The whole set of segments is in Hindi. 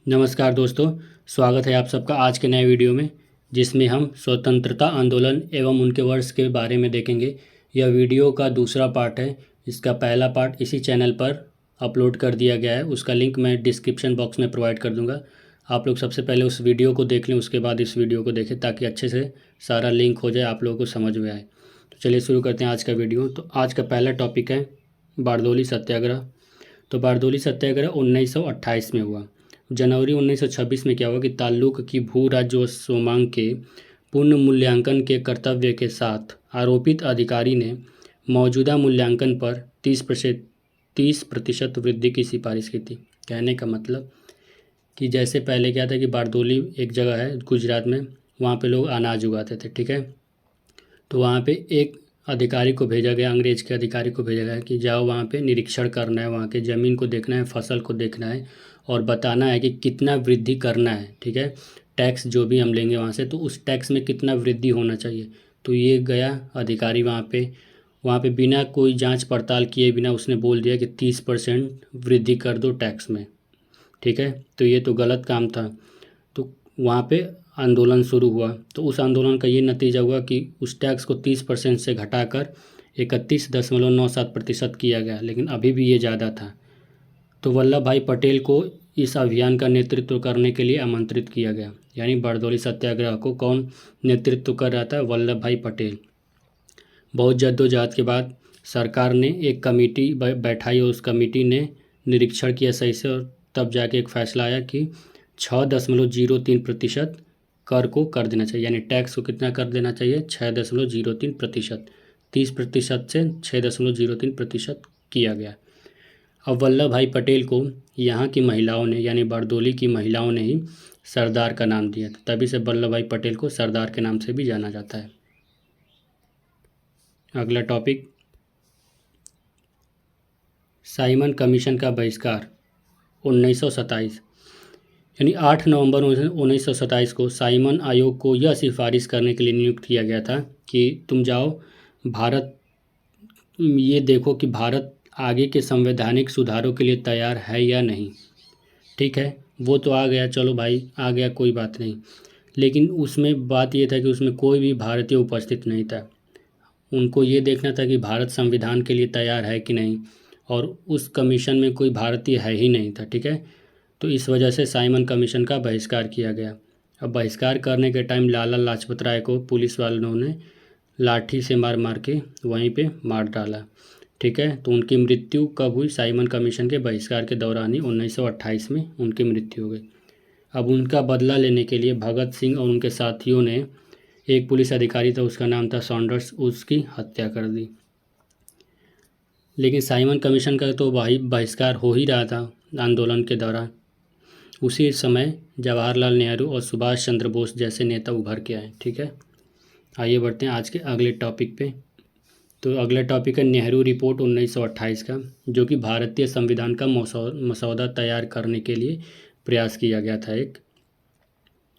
नमस्कार दोस्तों, स्वागत है आप सबका आज के नए वीडियो में, जिसमें हम स्वतंत्रता आंदोलन एवं उनके वर्ष के बारे में देखेंगे। यह वीडियो का दूसरा पार्ट है। इसका पहला पार्ट इसी चैनल पर अपलोड कर दिया गया है। उसका लिंक मैं डिस्क्रिप्शन बॉक्स में प्रोवाइड कर दूंगा। आप लोग सबसे पहले उस वीडियो को देख लें, उसके बाद इस वीडियो को देखें, ताकि अच्छे से सारा लिंक हो जाए, आप लोगों को समझ में आए। तो चलिए शुरू करते हैं आज का वीडियो। तो आज का पहला टॉपिक है बारदौली सत्याग्रह। तो बारदौली सत्याग्रह 1928 में हुआ। जनवरी 1926 में क्या हुआ कि ताल्लुक की भू राजस्व मांग के पुनः मूल्यांकन के कर्तव्य के साथ आरोपित अधिकारी ने मौजूदा मूल्यांकन पर 30% वृद्धि की सिफारिश की थी। कहने का मतलब कि जैसे पहले क्या था कि बारदौली एक जगह है गुजरात में, वहाँ पे लोग अनाज उगाते थे, ठीक है। तो वहाँ पे एक अधिकारी को भेजा गया, अंग्रेज के अधिकारी को भेजा गया कि जाओ वहाँ पे निरीक्षण करना है, वहाँ के ज़मीन को देखना है, फसल को देखना है और बताना है कि कितना वृद्धि करना है, ठीक है। टैक्स जो भी हम लेंगे वहाँ से, तो उस टैक्स में कितना वृद्धि होना चाहिए। तो ये गया अधिकारी वहाँ पे बिना कोई जांच पड़ताल किए बिना उसने बोल दिया कि 30% वृद्धि कर दो टैक्स में, ठीक है। तो ये तो गलत काम था। तो वहाँ पे आंदोलन शुरू हुआ। तो उस आंदोलन का ये नतीजा हुआ कि उस टैक्स को 30% से घटाकर 31.97% किया गया, लेकिन अभी भी ये ज़्यादा था। तो वल्लभ भाई पटेल को इस अभियान का नेतृत्व करने के लिए आमंत्रित किया गया। यानी बारदौली सत्याग्रह को कौन नेतृत्व कर रहा था? वल्लभ भाई पटेल। बहुत जद्दोजहद के बाद सरकार ने एक कमेटी बैठाई और उस कमेटी ने निरीक्षण किया सही से, और तब जाके एक फैसला आया कि 6.03% कर को कर देना चाहिए। यानी टैक्स को कितना कर देना चाहिए? 6.03%। 30% से 6.03% किया गया। अब वल्लभ भाई पटेल को यहाँ की महिलाओं ने, यानी बारदौली की महिलाओं ने ही सरदार का नाम दिया था। तभी से वल्लभ भाई पटेल को सरदार के नाम से भी जाना जाता है। अगला टॉपिक, साइमन कमीशन का बहिष्कार 1927। यानी 8 नवंबर 1927 को साइमन आयोग को यह सिफारिश करने के लिए नियुक्त किया गया था कि तुम जाओ भारत, ये देखो कि भारत आगे के संवैधानिक सुधारों के लिए तैयार है या नहीं, ठीक है। वो तो आ गया, चलो भाई आ गया, कोई बात नहीं। लेकिन उसमें बात ये था कि उसमें कोई भी भारतीय उपस्थित नहीं था। उनको ये देखना था कि भारत संविधान के लिए तैयार है कि नहीं, और उस कमीशन में कोई भारतीय है ही नहीं था, ठीक है। तो इस वजह से साइमन कमीशन का बहिष्कार किया गया। अब बहिष्कार करने के टाइम लाला लाजपत राय को पुलिस वालों ने लाठी से मार मार के वहीं पे मार डाला, ठीक है। तो उनकी मृत्यु कब हुई? साइमन कमीशन के बहिष्कार के दौरान ही 1928 में उनकी मृत्यु हो गई। अब उनका बदला लेने के लिए भगत सिंह और उनके साथियों ने, एक पुलिस अधिकारी था उसका नाम था सॉन्डर्स, उसकी हत्या कर दी। लेकिन साइमन कमीशन का तो बहिष्कार हो ही रहा था आंदोलन के दौरान। उसी समय जवाहरलाल नेहरू और सुभाष चंद्र बोस जैसे नेता उभर के आए, ठीक है। आइए बढ़ते हैं आज के अगले टॉपिक पे। तो अगला टॉपिक है नेहरू रिपोर्ट 1928 का, जो कि भारतीय संविधान का मसौदा तैयार करने के लिए प्रयास किया गया था एक।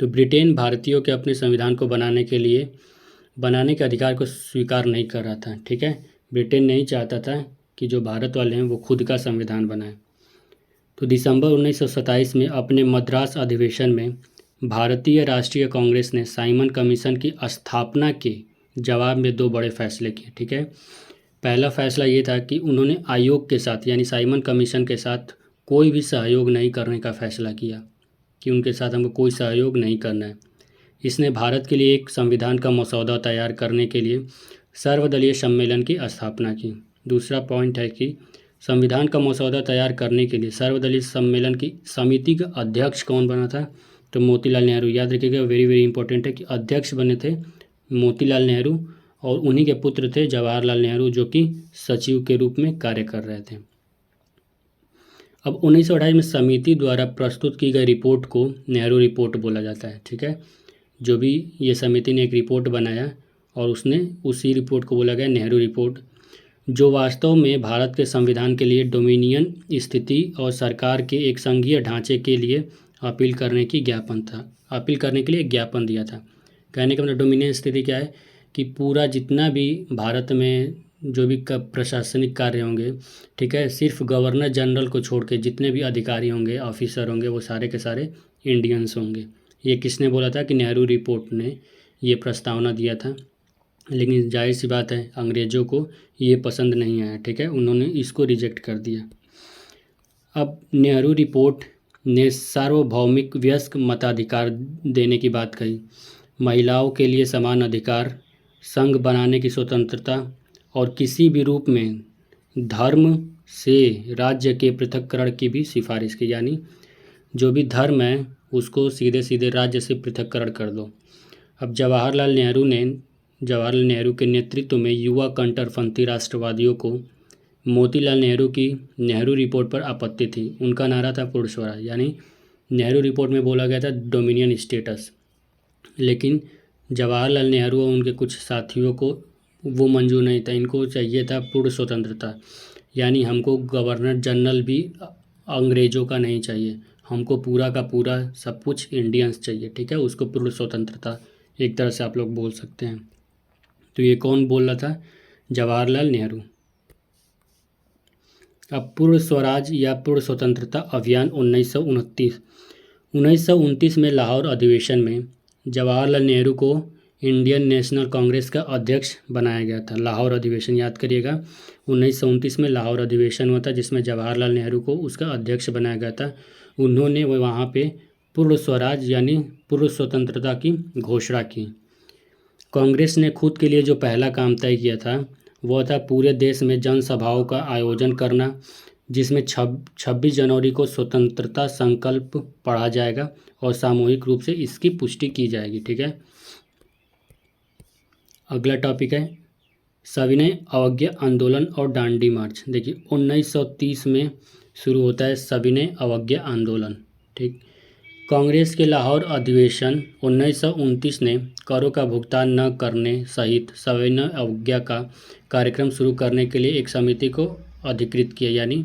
तो ब्रिटेन भारतीयों के अपने संविधान को बनाने के अधिकार को स्वीकार नहीं कर रहा था, ठीक है। ब्रिटेन नहीं चाहता था कि जो भारत वाले हैं वो खुद का संविधान बनाएं। तो दिसंबर 1927 में अपने मद्रास अधिवेशन में भारतीय राष्ट्रीय कांग्रेस ने साइमन कमीशन की स्थापना के जवाब में 2 बड़े फैसले किए, ठीक है। पहला फैसला ये था कि उन्होंने आयोग के साथ, यानी साइमन कमीशन के साथ कोई भी सहयोग नहीं करने का फैसला किया कि उनके साथ हमको कोई सहयोग नहीं करना है। इसने भारत के लिए एक संविधान का मसौदा तैयार करने के लिए सर्वदलीय सम्मेलन की स्थापना की। दूसरा पॉइंट है कि संविधान का मसौदा तैयार करने के लिए सर्वदलीय सम्मेलन की समिति का अध्यक्ष कौन बना था? तो मोतीलाल नेहरू। याद रखिएगा, वेरी वेरी इंपॉर्टेंट है कि अध्यक्ष बने थे मोतीलाल नेहरू, और उन्हीं के पुत्र थे जवाहरलाल नेहरू, जो कि सचिव के रूप में कार्य कर रहे थे। अब 1928 में समिति द्वारा प्रस्तुत की गई रिपोर्ट को नेहरू रिपोर्ट बोला जाता है, ठीक है। जो भी ये समिति ने एक रिपोर्ट बनाया और उसने उसी रिपोर्ट को बोला गया नेहरू रिपोर्ट, जो वास्तव में भारत के संविधान के लिए डोमिनियन स्थिति और सरकार के एक संघीय ढांचे के लिए अपील करने के लिए एक ज्ञापन दिया था। कहने का मतलब डोमिनियन स्थिति क्या है कि पूरा जितना भी भारत में जो भी प्रशासनिक कार्य होंगे, ठीक है, सिर्फ गवर्नर जनरल को छोड़ के जितने भी अधिकारी होंगे, ऑफिसर होंगे, वो सारे के सारे इंडियंस होंगे। ये किसने बोला था? कि नेहरू रिपोर्ट ने ये प्रस्तावना दिया था। लेकिन जाहिर सी बात है अंग्रेज़ों को ये पसंद नहीं आया, ठीक है, उन्होंने इसको रिजेक्ट कर दिया। अब नेहरू रिपोर्ट ने सार्वभौमिक वयस्क मताधिकार देने की बात कही, महिलाओं के लिए समान अधिकार, संघ बनाने की स्वतंत्रता और किसी भी रूप में धर्म से राज्य के पृथक्करण की भी सिफारिश की, यानी जो भी धर्म है उसको सीधे सीधे राज्य से पृथक्करण कर दो। अब जवाहरलाल नेहरू के नेतृत्व में युवा कट्टरपंथी राष्ट्रवादियों को मोतीलाल नेहरू की नेहरू रिपोर्ट पर आपत्ति थी। उनका नारा था पूर्ण स्वराज, यानी नेहरू रिपोर्ट में बोला गया था डोमिनियन स्टेटस, लेकिन जवाहरलाल नेहरू और उनके कुछ साथियों को वो मंजूर नहीं था। इनको चाहिए था पूर्ण स्वतंत्रता, यानी हमको गवर्नर जनरल भी अंग्रेज़ों का नहीं चाहिए, हमको पूरा का पूरा सब कुछ इंडियंस चाहिए, ठीक है, उसको पूर्ण स्वतंत्रता एक तरह से आप लोग बोल सकते हैं। तो ये कौन बोल रहा था? जवाहरलाल नेहरू। अब पूर्ण स्वराज या पूर्ण स्वतंत्रता अभियान 1929 में लाहौर अधिवेशन में जवाहरलाल नेहरू को इंडियन नेशनल कांग्रेस का अध्यक्ष बनाया गया था। लाहौर अधिवेशन याद करिएगा, 1929 में लाहौर अधिवेशन हुआ था जिसमें जवाहरलाल नेहरू को उसका अध्यक्ष बनाया गया था। उन्होंने वहाँ पे पूर्ण स्वराज यानी पूर्ण स्वतंत्रता की घोषणा की। कांग्रेस ने खुद के लिए जो पहला काम तय किया था वह था पूरे देश में जनसभाओं का आयोजन करना, जिसमें 26 जनवरी को स्वतंत्रता संकल्प पढ़ा जाएगा और सामूहिक रूप से इसकी पुष्टि की जाएगी, ठीक है। अगला टॉपिक है सविनय अवज्ञा आंदोलन और दांडी मार्च। देखिए 1930 में शुरू होता है सविनय अवज्ञा आंदोलन, ठीक। कांग्रेस के लाहौर अधिवेशन 1929 ने करों का भुगतान न करने सहित सविनय अवज्ञा का कार्यक्रम शुरू करने के लिए एक समिति को अधिकृत किया, यानी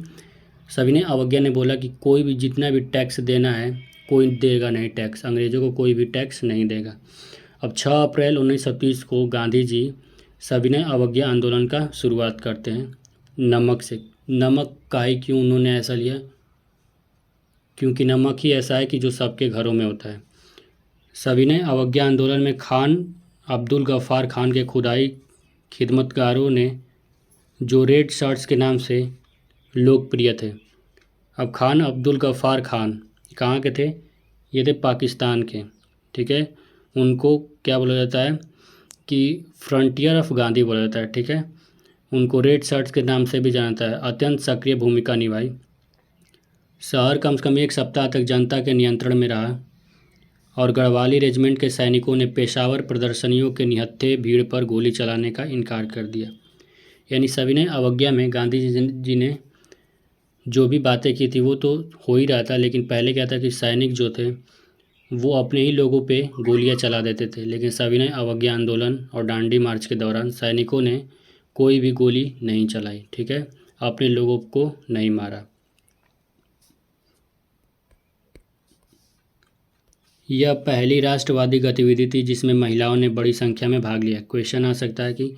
सविनय अवज्ञा ने बोला कि कोई भी जितना भी टैक्स देना है कोई देगा नहीं, टैक्स अंग्रेज़ों को कोई भी टैक्स नहीं देगा। अब 6 अप्रैल 1930 को गांधी जी सविनय अवज्ञा आंदोलन का शुरुआत करते हैं नमक से। नमक काहे क्यों उन्होंने ऐसा लिया? क्योंकि नमक ही ऐसा है कि जो सबके घरों में होता है। सविनय अवज्ञा आंदोलन में खान अब्दुल गफ्फार खान के खुदाई खिदमतगारों ने जो रेड शर्ट्स के नाम से लोकप्रिय थे। अब खान अब्दुल गफ्फार खान कहाँ के थे? ये थे पाकिस्तान के, ठीक है। उनको क्या बोला जाता है कि फ्रंटियर ऑफ गांधी बोला जाता है, ठीक है। उनको रेड शर्ट्स के नाम से भी जाना जाता है। अत्यंत सक्रिय भूमिका निभाई। शहर कम से कम 1 सप्ताह तक जनता के नियंत्रण में रहा और गढ़वाली रेजिमेंट के सैनिकों ने पेशावर प्रदर्शनियों के निहत्थे भीड़ पर गोली चलाने का इनकार कर दिया। यानी सविनय अवज्ञा में गांधी जी ने जो भी बातें की थी वो तो हो ही रहा था, लेकिन पहले क्या था कि सैनिक जो थे वो अपने ही लोगों पे गोलियां चला देते थे। लेकिन सविनय अवज्ञा आंदोलन और दांडी मार्च के दौरान सैनिकों ने कोई भी गोली नहीं चलाई, ठीक है, अपने लोगों को नहीं मारा। यह पहली राष्ट्रवादी गतिविधि थी जिसमें महिलाओं ने बड़ी संख्या में भाग लिया। क्वेश्चन आ सकता है कि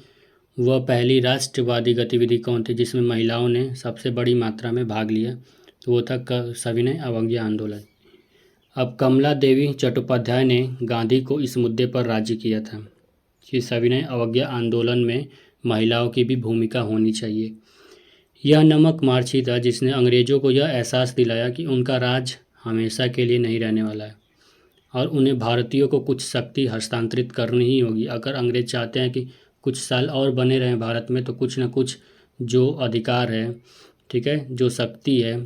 वह पहली राष्ट्रवादी गतिविधि कौन थी जिसमें महिलाओं ने सबसे बड़ी मात्रा में भाग लिया? तो वो था सविनय अवज्ञा आंदोलन। अब कमला देवी चट्टोपाध्याय ने गांधी को इस मुद्दे पर राजी किया था कि सविनय अवज्ञा आंदोलन में महिलाओं की भी भूमिका होनी चाहिए। यह नमक मार्च ही था जिसने अंग्रेज़ों को यह एहसास दिलाया कि उनका राज हमेशा के लिए नहीं रहने वाला है और उन्हें भारतीयों को कुछ शक्ति हस्तांतरित करनी ही होगी। अगर अंग्रेज़ चाहते हैं कि कुछ साल और बने रहें भारत में, तो कुछ न कुछ जो अधिकार है, ठीक है, जो शक्ति है,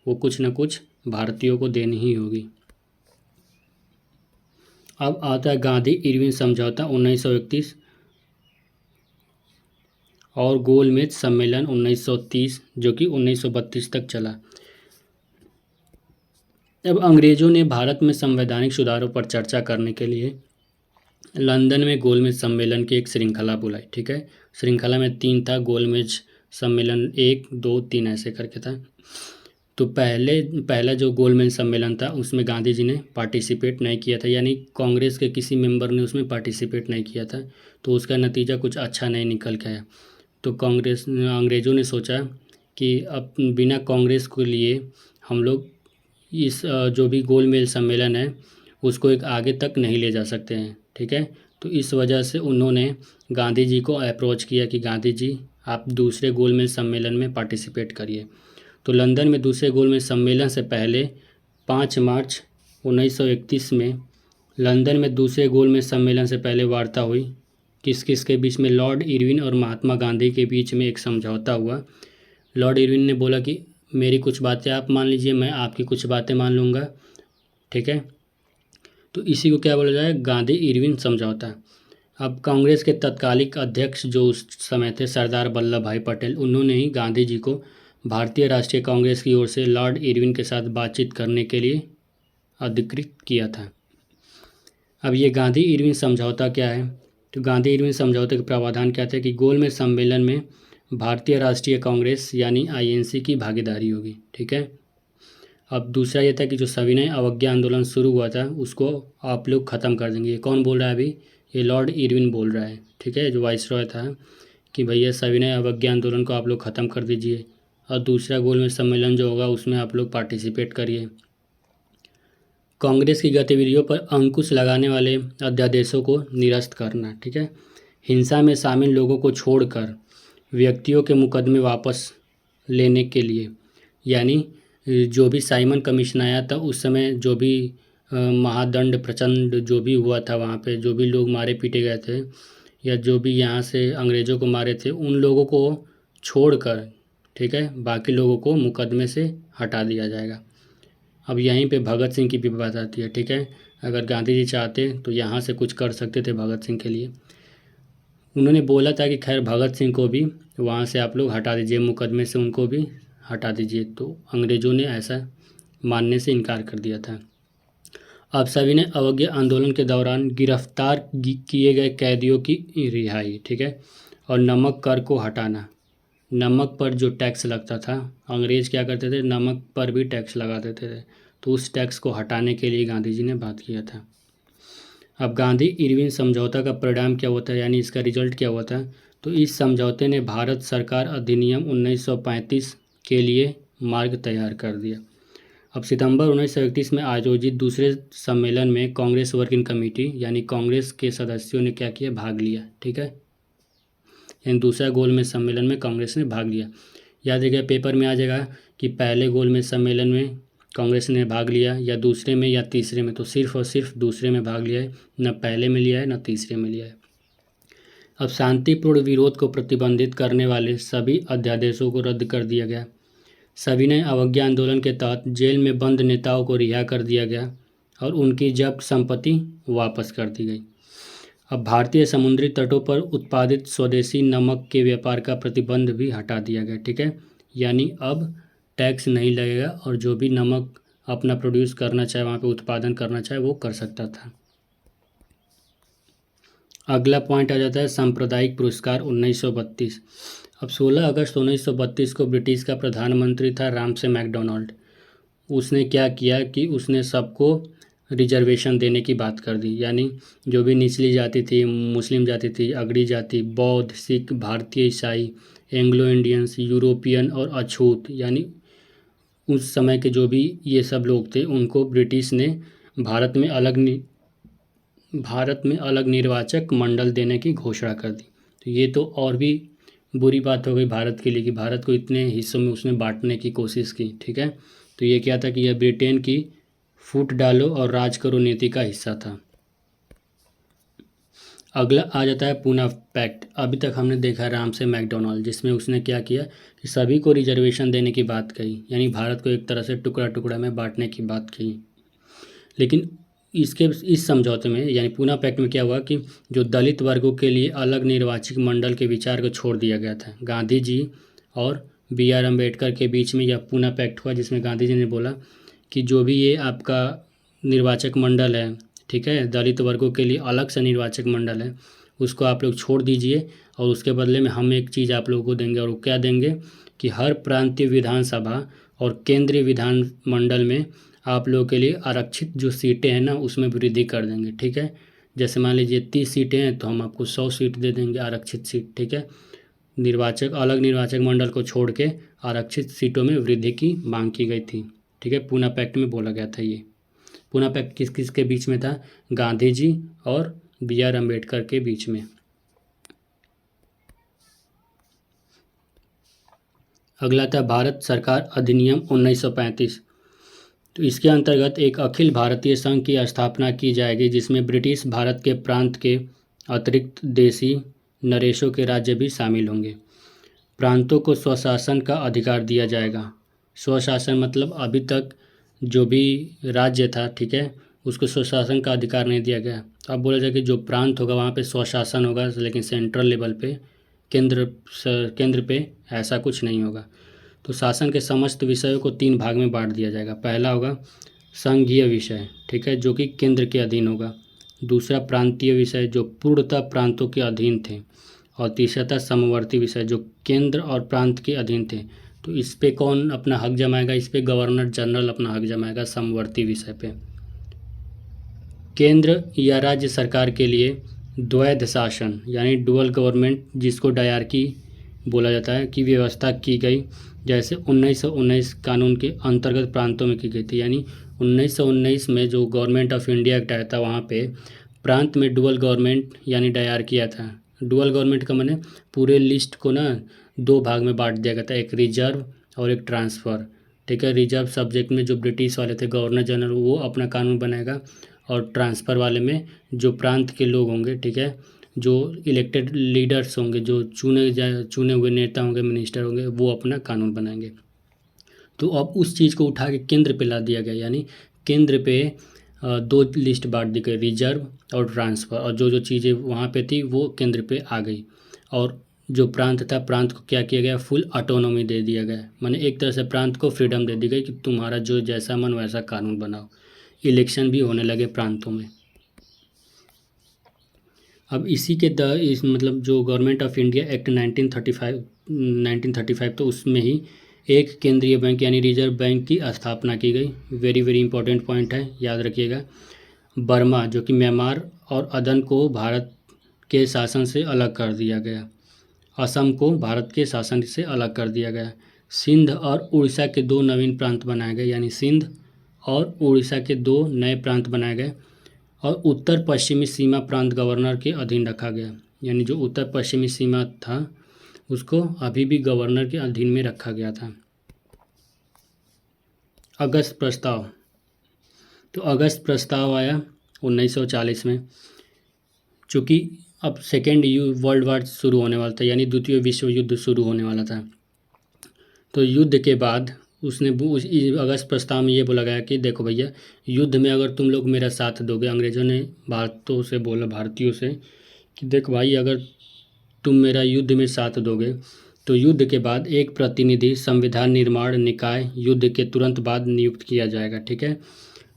वो कुछ न कुछ भारतीयों को देनी ही होगी। अब आता है गांधी इरविन समझौता 1931 और गोलमेज सम्मेलन 1930 जो कि 1932 तक चला। अब अंग्रेज़ों ने भारत में संवैधानिक सुधारों पर चर्चा करने के लिए लंदन में गोलमेज सम्मेलन की एक श्रृंखला बुलाई, ठीक है। श्रृंखला में 3 था, गोलमेज सम्मेलन 1, 2, 3 ऐसे करके था। तो पहला जो गोलमेज सम्मेलन था उसमें गांधी जी ने पार्टिसिपेट नहीं किया था, यानी कांग्रेस के किसी मेंबर ने उसमें पार्टिसिपेट नहीं किया था, तो उसका नतीजा कुछ अच्छा नहीं निकल के आया। तो अंग्रेज़ों ने सोचा कि अब बिना कांग्रेस के लिए हम लोग इस जो भी गोलमेज सम्मेलन है उसको एक आगे तक नहीं ले जा सकते हैं, ठीक है। तो इस वजह से उन्होंने गांधी जी को अप्रोच किया कि गांधी जी आप दूसरे गोलमेज सम्मेलन में पार्टिसिपेट करिए। तो लंदन में दूसरे गोलमेज सम्मेलन से पहले 5 मार्च 1931 में लंदन में दूसरे गोलमेज सम्मेलन से पहले वार्ता हुई। किस किस के बीच में? लॉर्ड इरविन और महात्मा गांधी के बीच में एक समझौता हुआ। लॉर्ड इरविन ने बोला कि मेरी कुछ बातें आप मान लीजिए, मैं आपकी कुछ बातें मान लूँगा, ठीक है। तो इसी को क्या बोला जाए? गांधी इरविन समझौता। अब कांग्रेस के तत्कालिक अध्यक्ष जो उस समय थे सरदार वल्लभ भाई पटेल, उन्होंने ही गांधी जी को भारतीय राष्ट्रीय कांग्रेस की ओर से लॉर्ड इरविन के साथ बातचीत करने के लिए अधिकृत किया था। अब ये गांधी इरविन समझौता क्या है? तो गांधी इरविन समझौते के प्रावधान क्या थे कि गोलमेज सम्मेलन में भारतीय राष्ट्रीय कांग्रेस यानी आईएनसी की भागीदारी होगी, ठीक है। अब दूसरा ये था कि जो सविनय अवज्ञा आंदोलन शुरू हुआ था उसको आप लोग ख़त्म कर देंगे। ये कौन बोल रहा है अभी? ये लॉर्ड इरविन बोल रहा है, ठीक है, जो वाइसरॉय था, कि भैया सविनय अवज्ञा आंदोलन को आप लोग ख़त्म कर दीजिए और दूसरा गोलमेज सम्मेलन जो होगा उसमें आप लोग पार्टिसिपेट करिए। कांग्रेस की गतिविधियों पर अंकुश लगाने वाले अध्यादेशों को निरस्त करना, ठीक है। हिंसा में शामिल लोगों को छोड़कर व्यक्तियों के मुकदमे वापस लेने के लिए, यानी जो भी साइमन कमीशन आया था उस समय जो भी महादंड प्रचंड जो भी हुआ था वहाँ पे, जो भी लोग मारे पीटे गए थे या जो भी यहाँ से अंग्रेज़ों को मारे थे, उन लोगों को छोड़कर, ठीक है, बाकी लोगों को मुकदमे से हटा दिया जाएगा। अब यहीं पे भगत सिंह की भी बात आती है, ठीक है। अगर गांधी जी चाहते तो यहाँ से कुछ कर सकते थे भगत सिंह के लिए। उन्होंने बोला था कि खैर भगत सिंह को भी वहाँ से आप लोग हटा दीजिए, मुकदमे से उनको भी हटा दीजिए, तो अंग्रेज़ों ने ऐसा मानने से इनकार कर दिया था। अब सविनय अवज्ञा आंदोलन के दौरान गिरफ्तार किए गए कैदियों की रिहाई, ठीक है, और नमक कर को हटाना। नमक पर जो टैक्स लगता था, अंग्रेज़ क्या करते थे, नमक पर भी टैक्स लगा देते थे, तो उस टैक्स को हटाने के लिए गांधी जी ने बात किया था। अब गांधी इरविन समझौता का परिणाम क्या होता है, यानी इसका रिजल्ट क्या हुआ था? तो इस समझौते ने भारत सरकार अधिनियम 1935 के लिए मार्ग तैयार कर दिया। अब सितंबर 1931 में आयोजित दूसरे सम्मेलन में कांग्रेस वर्किंग कमेटी यानी कांग्रेस के सदस्यों ने क्या किया? भाग लिया, ठीक है। यानी दूसरा गोलमेज सम्मेलन में कांग्रेस ने भाग लिया। याद रखिएगा, पेपर में आ जाएगा कि पहले गोलमेज सम्मेलन में कांग्रेस ने भाग लिया या दूसरे में या तीसरे में, तो सिर्फ और सिर्फ दूसरे में भाग लिया है, न पहले में लिया है न तीसरे में लिया है। अब शांतिपूर्ण विरोध को प्रतिबंधित करने वाले सभी अध्यादेशों को रद्द कर दिया गया। सविनय अवज्ञा आंदोलन के तहत जेल में बंद नेताओं को रिहा कर दिया गया और उनकी जब्त संपत्ति वापस कर दी गई। अब भारतीय समुद्री तटों पर उत्पादित स्वदेशी नमक के व्यापार का प्रतिबंध भी हटा दिया गया, ठीक है। यानी अब टैक्स नहीं लगेगा और जो भी नमक अपना प्रोड्यूस करना चाहे, वहाँ पे उत्पादन करना चाहे, वो कर सकता था। अगला पॉइंट आ जाता है सांप्रदायिक पुरस्कार 1932। अब 16 अगस्त 1932 को ब्रिटिश का प्रधानमंत्री था रामसे मैकडोनाल्ड। उसने क्या किया कि उसने सबको रिजर्वेशन देने की बात कर दी, यानी जो भी निचली जाति थी, मुस्लिम जाति थी, अगड़ी जाति, बौद्ध, सिख, भारतीय ईसाई, एंग्लो इंडियंस, यूरोपियन और अछूत, यानी उस समय के जो भी ये सब लोग थे उनको ब्रिटिश ने भारत में अलग निर्वाचक मंडल देने की घोषणा कर दी। तो ये तो और भी बुरी बात हो गई भारत के लिए कि भारत को इतने हिस्सों में उसने बांटने की कोशिश की, ठीक है। तो ये क्या था कि यह ब्रिटेन की फूट डालो और राज करो नीति का हिस्सा था। अगला आ जाता है पूना पैक्ट। अभी तक हमने देखा रामसे मैकडोनाल्ड, जिसमें उसने क्या किया कि सभी को रिजर्वेशन देने की बात कही, यानी भारत को एक तरह से टुकड़ा टुकड़ा में बांटने की बात कही। लेकिन इस समझौते में यानी पूना पैक्ट में क्या हुआ कि जो दलित वर्गों के लिए अलग निर्वाचक मंडल के विचार को छोड़ दिया गया था। गांधी जी और BR अम्बेडकर के बीच में यह पूना पैक्ट हुआ, जिसमें गांधी जी ने बोला कि जो भी ये आपका निर्वाचक मंडल है, ठीक है, दलित वर्गों के लिए अलग से निर्वाचक मंडल है, उसको आप लोग छोड़ दीजिए और उसके बदले में हम एक चीज़ आप लोगों को देंगे। और वो क्या देंगे कि हर प्रांतीय विधानसभा और केंद्रीय विधानमंडल में आप लोगों के लिए आरक्षित जो सीटें हैं ना, उसमें वृद्धि कर देंगे, ठीक है। जैसे मान लीजिए 30 सीटें हैं तो हम आपको 100 सीट दे देंगे आरक्षित सीट, ठीक है। अलग निर्वाचक मंडल को छोड़ के आरक्षित सीटों में वृद्धि की मांग की गई थी। ठीक है, पूना पैक्ट में बोला गया था ये। पूना पैक्ट किस किस के बीच में था? गांधी जी और BR अम्बेडकर के बीच में। अगला था भारत सरकार अधिनियम 1935। तो इसके अंतर्गत एक अखिल भारतीय संघ की स्थापना की जाएगी, जिसमें ब्रिटिश भारत के प्रांत के अतिरिक्त देशी नरेशों के राज्य भी शामिल होंगे। प्रांतों को स्वशासन का अधिकार दिया जाएगा। स्वशासन मतलब अभी तक जो भी राज्य था, ठीक है, उसको स्वशासन का अधिकार नहीं दिया गया। तो अब बोला जाए कि जो प्रांत होगा वहाँ पे स्वशासन होगा, लेकिन सेंट्रल लेवल पे केंद्र पे ऐसा कुछ नहीं होगा। तो शासन के समस्त विषयों को 3 भाग में बांट दिया जाएगा। पहला होगा संघीय विषय, ठीक है, जो कि केंद्र के अधीन होगा। दूसरा प्रांतीय विषय, जो पूर्णतः प्रांतों के अधीन थे। और तीसरा था समवर्ती विषय, जो केंद्र और प्रांत के अधीन थे। तो इस पे कौन अपना हक जमाएगा? इस पे गवर्नर जनरल अपना हक जमाएगा समवर्ती विषय पे। केंद्र या राज्य सरकार के लिए द्वैध शासन यानी डुअल गवर्नमेंट, जिसको डायरकी बोला जाता है, की व्यवस्था की गई, जैसे 1919 कानून के अंतर्गत प्रांतों में की गई थी। यानी 1919 में जो गवर्नमेंट ऑफ इंडिया एक्ट आया था, वहाँ पे प्रांत में डुअल गवर्नमेंट यानी डायरकी किया था। डुअल गवर्नमेंट का माने पूरे लिस्ट को ना 2 भाग में बांट दिया गया था, एक रिजर्व और एक ट्रांसफ़र। ठीक है, रिजर्व सब्जेक्ट में जो ब्रिटिश वाले थे गवर्नर जनरल, वो अपना कानून बनाएगा, और ट्रांसफ़र वाले में जो प्रांत के लोग होंगे, ठीक है, जो इलेक्टेड लीडर्स होंगे, जो चुने हुए नेता होंगे, मिनिस्टर होंगे, वो अपना कानून बनाएंगे। तो अब उस चीज़ को उठा के केंद्र पे ला दिया गया, यानी केंद्र पे 2 लिस्ट बांट दी गई, रिजर्व और ट्रांसफ़र, और जो जो चीज़ें वहाँ पे थी वो केंद्र पे आ गई। और जो प्रांत था, प्रांत को क्या किया गया? फुल ऑटोनॉमी दे दिया गया। माने एक तरह से प्रांत को फ्रीडम दे दी गई कि तुम्हारा जो जैसा मन वैसा कानून बनाओ। इलेक्शन भी होने लगे प्रांतों में। अब इसी के इस मतलब जो गवर्नमेंट ऑफ इंडिया एक्ट 1935 तो उसमें ही एक केंद्रीय बैंक यानी रिजर्व बैंक की स्थापना की गई। वेरी वेरी इंपॉर्टेंट पॉइंट है, याद रखिएगा। बर्मा, जो कि म्यांमार और अदन को भारत के शासन से अलग कर दिया गया। असम को भारत के शासन से अलग कर दिया गया। सिंध और उड़ीसा के 2 नवीन प्रांत बनाए गए, यानी सिंध और उड़ीसा के 2 नए प्रांत बनाए गए। और उत्तर पश्चिमी सीमा प्रांत गवर्नर के अधीन रखा गया, यानी जो उत्तर पश्चिमी सीमा था उसको अभी भी गवर्नर के अधीन में रखा गया था। अगस्त प्रस्ताव, तो अगस्त प्रस्ताव आया 1940 में। चूँकि अब सेकेंड वर्ल्ड वार शुरू होने वाला था, यानी द्वितीय विश्व युद्ध शुरू होने वाला था, तो युद्ध के बाद उसने उस अगस्त प्रस्ताव में ये बोला गया कि देखो भैया, युद्ध में अगर तुम लोग मेरा साथ दोगे, अंग्रेज़ों ने भारतीयों से बोला, भारतीयों से, कि देख भाई, अगर तुम मेरा युद्ध में साथ दोगे तो युद्ध के बाद एक प्रतिनिधि संविधान निर्माण निकाय युद्ध के तुरंत बाद नियुक्त किया जाएगा। ठीक है,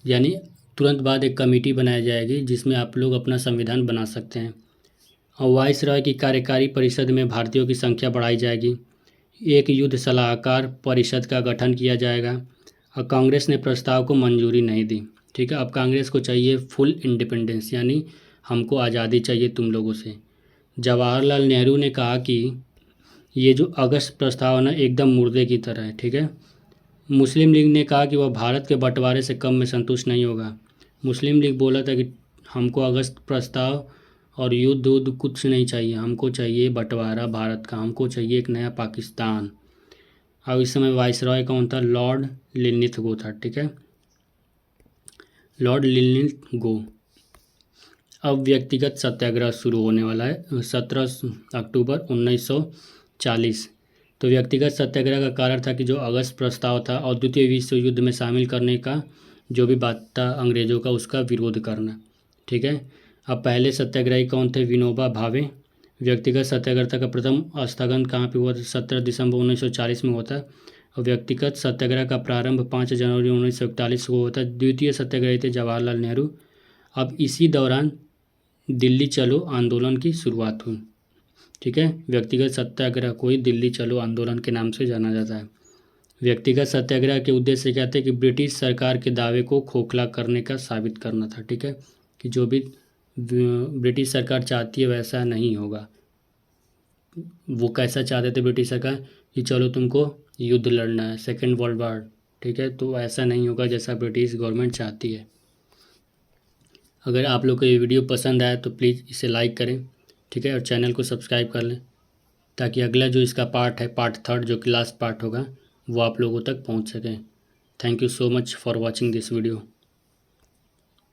यानी तुरंत बाद एक कमेटी बनाई जाएगी जिसमें आप लोग अपना संविधान बना सकते हैं। और वाइसरॉय की कार्यकारी परिषद में भारतीयों की संख्या बढ़ाई जाएगी। एक युद्ध सलाहकार परिषद का गठन किया जाएगा। और कांग्रेस ने प्रस्ताव को मंजूरी नहीं दी। ठीक है, अब कांग्रेस को चाहिए फुल इंडिपेंडेंस, यानी हमको आज़ादी चाहिए तुम लोगों से। जवाहरलाल नेहरू ने कहा कि ये जो अगस्त प्रस्ताव है ना, एकदम मुर्दे की तरह है। ठीक है, मुस्लिम लीग ने कहा कि वह भारत के बंटवारे से कम में संतुष्ट नहीं होगा। मुस्लिम लीग बोला था कि हमको अगस्त प्रस्ताव और युद्ध कुछ नहीं चाहिए, हमको चाहिए बंटवारा भारत का, हमको चाहिए एक नया पाकिस्तान। अब इस समय वाइसरॉय कौन था? लॉर्ड लिनलिथगो था। ठीक है, लॉर्ड लिनलिथगो। अब व्यक्तिगत सत्याग्रह शुरू होने वाला है 17 अक्टूबर 1940। तो व्यक्तिगत सत्याग्रह का कारण था कि जो अगस्त प्रस्ताव था और द्वितीय विश्व युद्ध में शामिल करने का जो भी बात था अंग्रेज़ों का, उसका विरोध करना। ठीक है, अब पहले सत्याग्रही कौन थे? विनोबा भावे। व्यक्तिगत सत्याग्रह का प्रथम स्थगन कहाँ पे हुआ था? 17 दिसंबर 1940 में होता है। और व्यक्तिगत सत्याग्रह का प्रारंभ 5 जनवरी 1941 को होता है। द्वितीय सत्याग्रही थे जवाहरलाल नेहरू। अब इसी दौरान दिल्ली चलो आंदोलन की शुरुआत हुई। ठीक है, व्यक्तिगत सत्याग्रह को ही दिल्ली चलो आंदोलन के नाम से जाना जाता है। व्यक्तिगत सत्याग्रह के उद्देश्य क्या थे? कि ब्रिटिश सरकार के दावे को खोखला करने का साबित करना था। ठीक है, कि जो भी ब्रिटिश सरकार चाहती है वैसा नहीं होगा। वो कैसा चाहते थे ब्रिटिश सरकार कि चलो तुमको युद्ध लड़ना है, सेकेंड वर्ल्ड वार, ठीक है। तो ऐसा नहीं होगा जैसा ब्रिटिश गवर्नमेंट चाहती है। अगर आप लोग को ये वीडियो पसंद आया तो प्लीज़ इसे लाइक करें, ठीक है, और चैनल को सब्सक्राइब कर लें, ताकि अगला जो इसका पार्ट है, पार्ट 3 जो कि लास्ट पार्ट होगा, वो आप लोगों तक पहुंच सके। Thank you so much for watching this video.